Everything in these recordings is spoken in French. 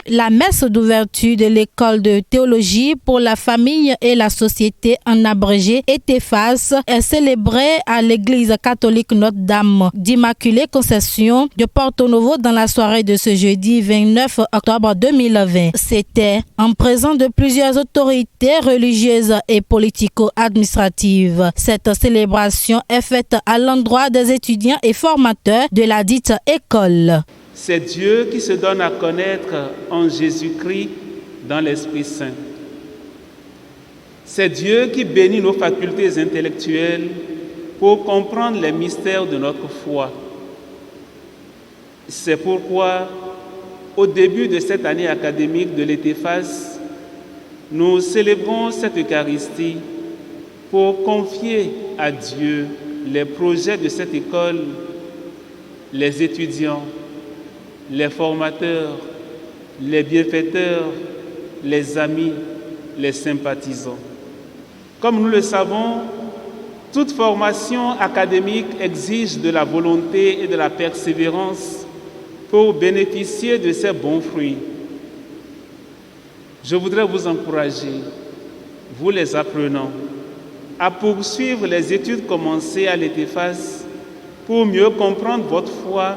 La messe d'ouverture de l'école de théologie pour la famille et la société en abrégé ETFAS est célébrée à l'église catholique Notre-Dame d'Immaculée Conception de Porto Novo dans la soirée de ce jeudi 29 octobre 2020. C'était en présence de plusieurs autorités religieuses et politico-administratives. Cette célébration est faite à l'endroit des étudiants et formateurs de la dite école. C'est Dieu qui se donne à connaître en Jésus-Christ dans l'Esprit Saint. C'est Dieu qui bénit nos facultés intellectuelles pour comprendre les mystères de notre foi. C'est pourquoi, au début de cette année académique de l'ETFAS, nous célébrons cette Eucharistie pour confier à Dieu les projets de cette école, les étudiants, les formateurs, les bienfaiteurs, les amis, les sympathisants. Comme nous le savons, toute formation académique exige de la volonté et de la persévérance pour bénéficier de ces bons fruits. Je voudrais vous encourager, vous les apprenants, à poursuivre les études commencées à l'ETFAS pour mieux comprendre votre foi,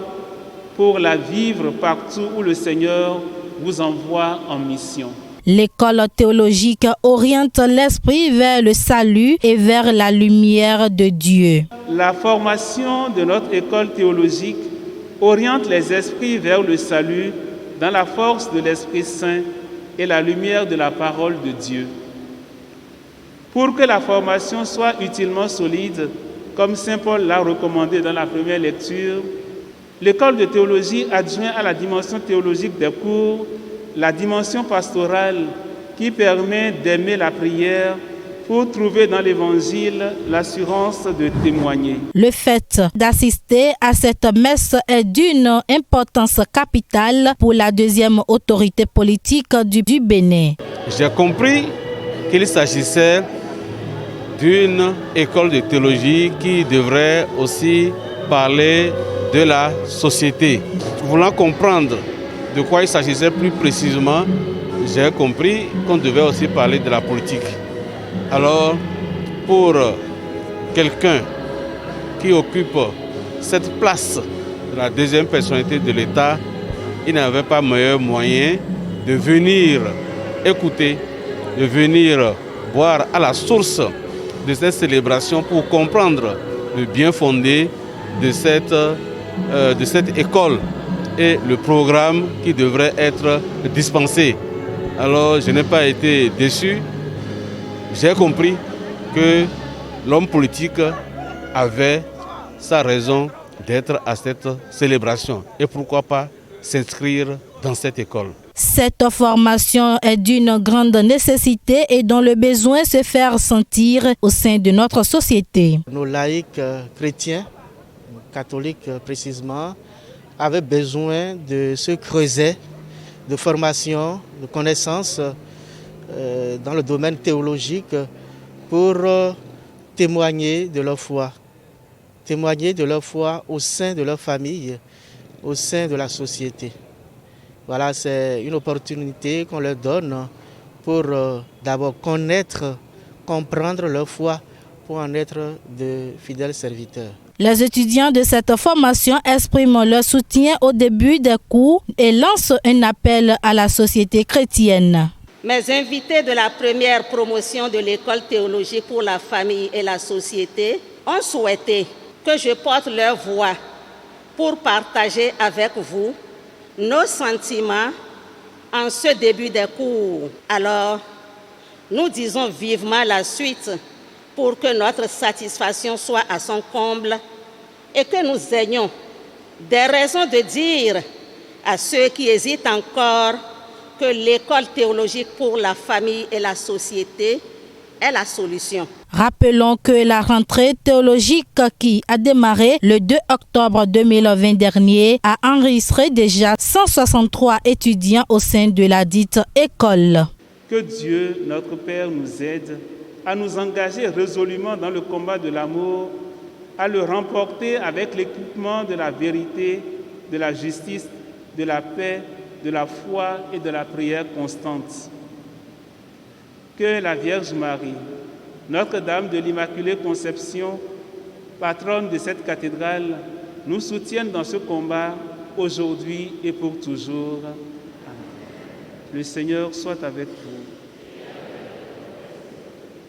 pour la vivre partout où le Seigneur vous envoie en mission. L'école théologique oriente l'esprit vers le salut et vers la lumière de Dieu. La formation de notre école théologique oriente les esprits vers le salut dans la force de l'Esprit Saint et la lumière de la parole de Dieu. Pour que la formation soit utilement solide, comme saint Paul l'a recommandé dans la première lecture, l'école de théologie adjoint à la dimension théologique des cours la dimension pastorale qui permet d'aimer la prière pour trouver dans l'Évangile l'assurance de témoigner. Le fait d'assister à cette messe est d'une importance capitale pour la deuxième autorité politique du Bénin. J'ai compris qu'il s'agissait d'une école de théologie qui devrait aussi parler de la société. Voulant comprendre de quoi il s'agissait plus précisément, j'ai compris qu'on devait aussi parler de la politique. Alors, pour quelqu'un qui occupe cette place de la deuxième personnalité de l'État, il n'avait pas meilleur moyen de venir écouter, de venir boire à la source de cette célébration pour comprendre le bien fondé de cette école et le programme qui devrait être dispensé. Alors je n'ai pas été déçu. J'ai compris que l'homme politique avait sa raison d'être à cette célébration. Et pourquoi pas s'inscrire dans cette école. Cette formation est d'une grande nécessité et dont le besoin se fait sentir au sein de notre société. Nos laïcs chrétiens, catholiques précisément, avaient besoin de se creuser, de formation, de connaissances dans le domaine théologique pour témoigner de leur foi. Témoigner de leur foi au sein de leur famille, au sein de la société. Voilà, c'est une opportunité qu'on leur donne pour d'abord connaître, comprendre leur foi, pour en être de fidèles serviteurs. Les étudiants de cette formation expriment leur soutien au début des cours et lancent un appel à la société chrétienne. Mes invités de la première promotion de l'école théologique pour la famille et la société ont souhaité que je porte leur voix pour partager avec vous nos sentiments en ce début des cours. Alors, nous disons vivement la suite pour que notre satisfaction soit à son comble et que nous ayons des raisons de dire à ceux qui hésitent encore que l'école théologique pour la famille et la société est la solution. Rappelons que la rentrée théologique qui a démarré le 2 octobre 2020 dernier a enregistré déjà 163 étudiants au sein de la dite école. Que Dieu, notre Père, nous aide à nous engager résolument dans le combat de l'amour, à le remporter avec l'équipement de la vérité, de la justice, de la paix de la foi et de la prière constante. Que la Vierge Marie, Notre-Dame de l'Immaculée Conception, patronne de cette cathédrale, nous soutienne dans ce combat aujourd'hui et pour toujours. Amen. Le Seigneur soit avec vous.